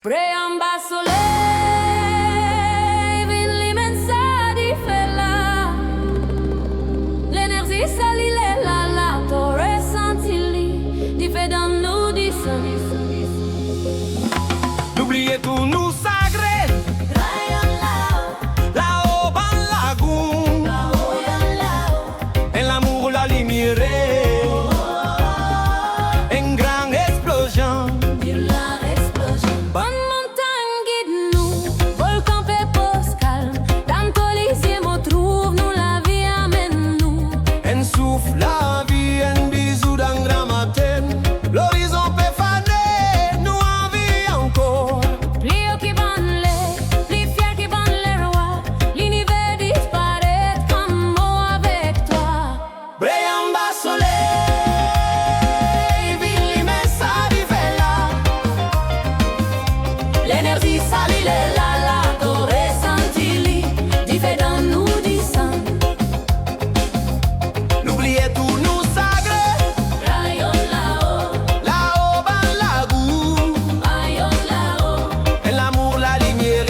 Preamba soleil, vin l'immensa di fella. L'énergie salile la torre sentili, di fait dans nous di son. N'oubliez tout nous sacré, là-haut dans la lagoon, et l'amour la lumière, une grande explosion. Bonne montagne guide nous, volcan fait pause calme. Dans Colisée me trouve, nous la vie amène nous. Un souffle, la vie, un bisou d'un grand matin. L'horizon peut faner, nous en vie encore. Plus haut qui bande les, plus fier qui bande les rois. L'univers disparaît comme mot avec toi. Brillant bas soleil, ville immensa di vela. L'énergie salile la torre sentili, di fait dans nous di sang. N'oubliez tout nous sacré, Rayon là-haut, là-haut dans la lagoon, rayon là-haut. et l'amour la lumière.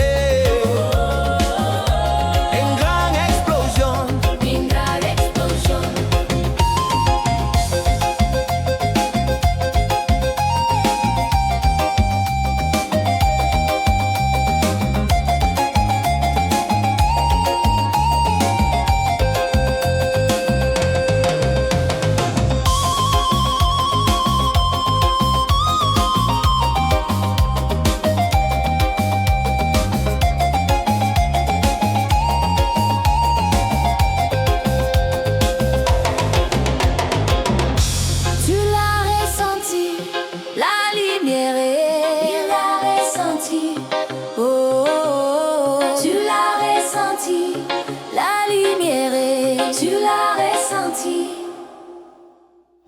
Une grande explosion. Une grande explosion. Tu l'as ressenti, la lumière il l'a ressenti. Oh, oh, oh. Tu l'as ressenti, la lumière tu l'as ressenti.